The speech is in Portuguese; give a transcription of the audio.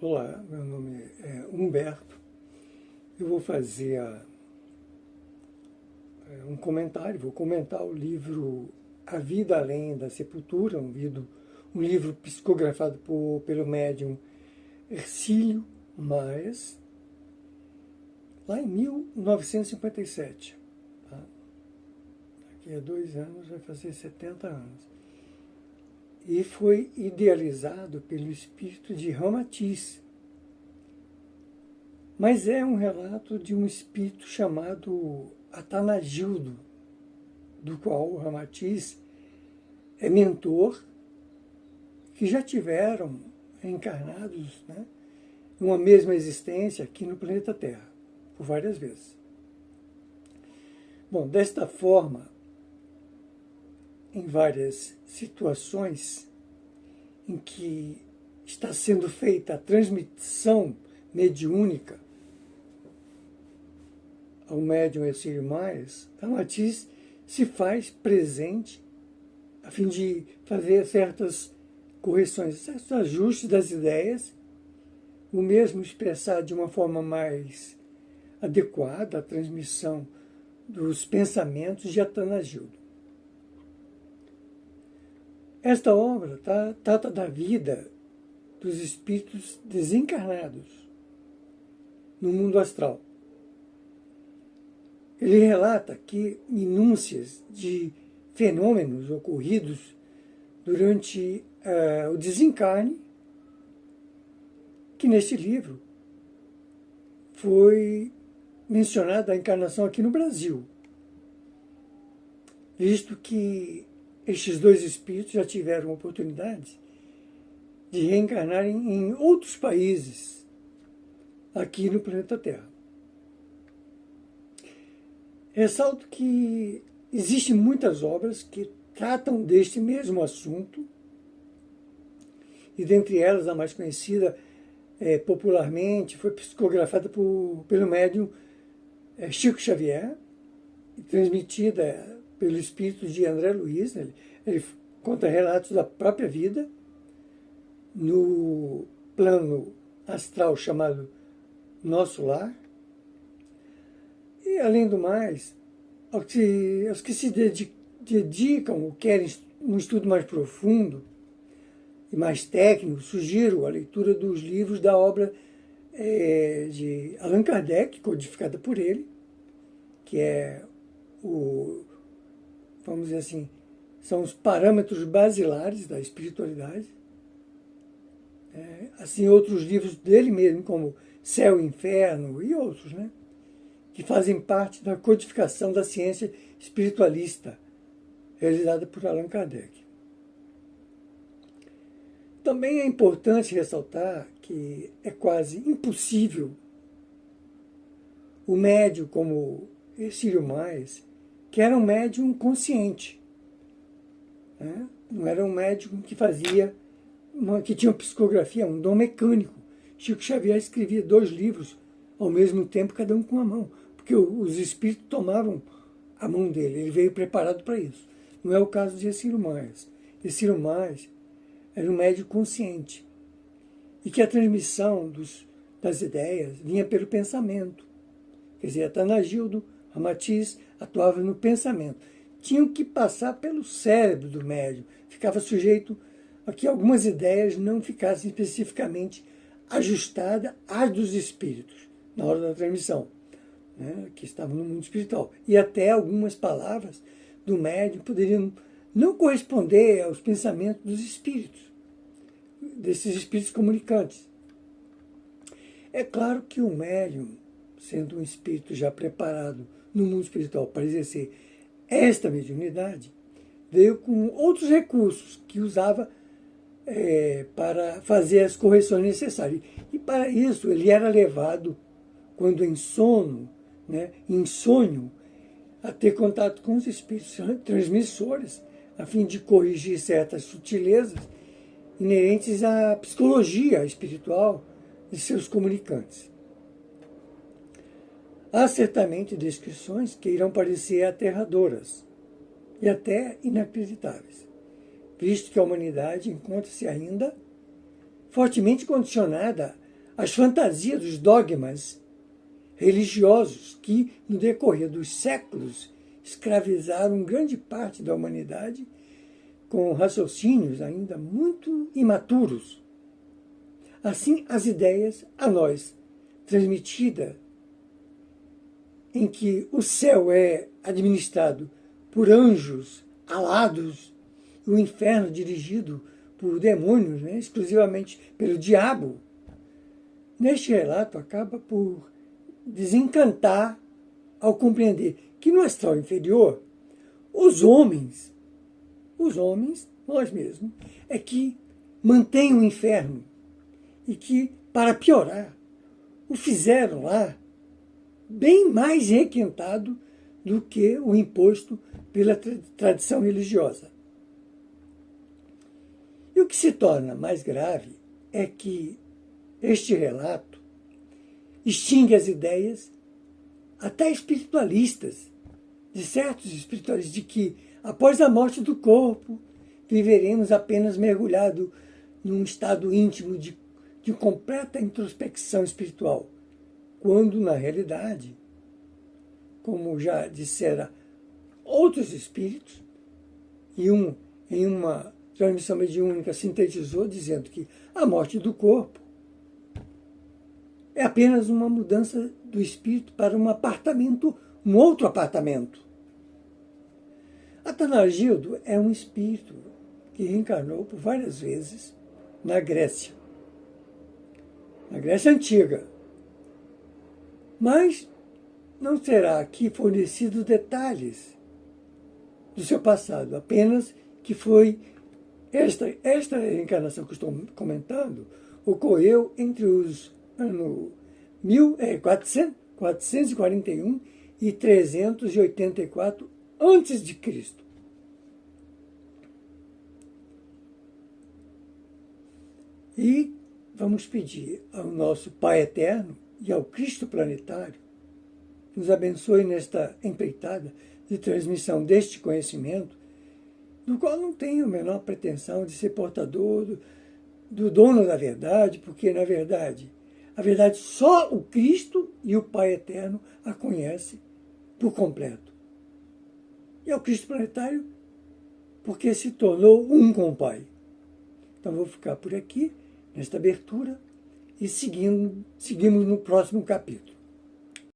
Olá, meu nome é Humberto. Eu vou fazer um comentário, vou comentar o livro A Vida Além da Sepultura, um livro psicografado pelo médium Hercílio Maes, lá em 1957. Tá? Daqui a 2 anos vai fazer 70 anos. E foi idealizado pelo espírito de Ramatiz. Mas é um relato de um espírito chamado Atanagildo, do qual o Ramatiz é mentor, que já tiveram encarnados, né, em uma mesma existência aqui no planeta Terra, por várias vezes. Bom, desta forma, em várias situações em que está sendo feita a transmissão mediúnica ao médium Hercílio Maes, Ramatiz se faz presente a fim de fazer certas correções, certos ajustes das ideias, o mesmo expressar de uma forma mais adequada a transmissão dos pensamentos de Atanagildo. Esta obra trata da vida dos espíritos desencarnados no mundo astral. Ele relata aqui minúcias de fenômenos ocorridos durante o desencarne, que neste livro foi mencionada a encarnação aqui no Brasil, visto que estes dois espíritos já tiveram oportunidade de reencarnarem em outros países aqui no planeta Terra. Ressalto que existem muitas obras que tratam deste mesmo assunto, e dentre elas a mais conhecida popularmente foi psicografada pelo médium Chico Xavier, e transmitida pelo espírito de André Luiz. Ele conta relatos da própria vida no plano astral chamado Nosso Lar. E, além do mais, aos que se dedicam ou querem um estudo mais profundo e mais técnico, sugiro a leitura dos livros da obra de Allan Kardec, codificada por ele, que é vamos dizer assim, são os parâmetros basilares da espiritualidade. Assim, outros livros dele mesmo, como Céu e Inferno e outros, né, que fazem parte da codificação da ciência espiritualista, realizada por Allan Kardec. Também é importante ressaltar que é quase impossível o médium como Hercílio Maes, que era um médium consciente, né? Não era um médium que que tinha uma psicografia, um dom mecânico. Chico Xavier escrevia 2 livros ao mesmo tempo, cada um com a mão, porque os espíritos tomavam a mão dele, ele veio preparado para isso. Não é o caso de Hercílio Maes. Hercílio Maes era um médium consciente, e que a transmissão das ideias vinha pelo pensamento. Quer dizer, Atanagildo, Ramatiz atuava no pensamento. Tinham que passar pelo cérebro do médium, ficava sujeito a que algumas ideias não ficassem especificamente ajustadas às dos espíritos, na hora da transmissão, né, que estavam no mundo espiritual. E até algumas palavras do médium poderiam não corresponder aos pensamentos dos espíritos, desses espíritos comunicantes. É claro que o médium, sendo um espírito já preparado no mundo espiritual para exercer esta mediunidade, veio com outros recursos que usava para fazer as correções necessárias. E para isso ele era levado, quando em sono, né, em sonho, a ter contato com os espíritos transmissores, a fim de corrigir certas sutilezas inerentes à psicologia espiritual de seus comunicantes. Há certamente descrições que irão parecer aterradoras e até inacreditáveis, visto que a humanidade encontra-se ainda fortemente condicionada as fantasias dos dogmas religiosos que, no decorrer dos séculos, escravizaram grande parte da humanidade com raciocínios ainda muito imaturos. Assim, as ideias a nós transmitidas em que o céu é administrado por anjos alados e o inferno dirigido por demônios, né, exclusivamente pelo diabo, neste relato acaba por desencantar ao compreender que no astral inferior, os homens, nós mesmos, é que mantêm o inferno e que, para piorar, o fizeram lá bem mais requintado do que o imposto pela tradição religiosa. E o que se torna mais grave é que este relato extingue as ideias até espiritualistas, de certos espiritualistas, de que após a morte do corpo viveremos apenas mergulhado num estado íntimo de completa introspecção espiritual, quando na realidade, como já disseram outros espíritos, e em uma transmissão mediúnica sintetizou dizendo que a morte do corpo é apenas uma mudança do espírito para um apartamento, um outro apartamento. Atanagildo é um espírito que reencarnou por várias vezes na Grécia Antiga. Mas não será aqui fornecidos detalhes do seu passado, apenas que foi esta reencarnação que estou comentando ocorreu entre os anos 441 e 384 antes de Cristo. E vamos pedir ao nosso Pai Eterno e ao Cristo Planetário que nos abençoe nesta empreitada de transmissão deste conhecimento, do qual não tenho a menor pretensão de ser portador do dono da verdade, porque, na verdade, a verdade só o Cristo e o Pai Eterno a conhecem por completo. E ao Cristo Planetário, porque se tornou um com o Pai. Então, vou ficar por aqui, nesta abertura, e seguimos no próximo capítulo.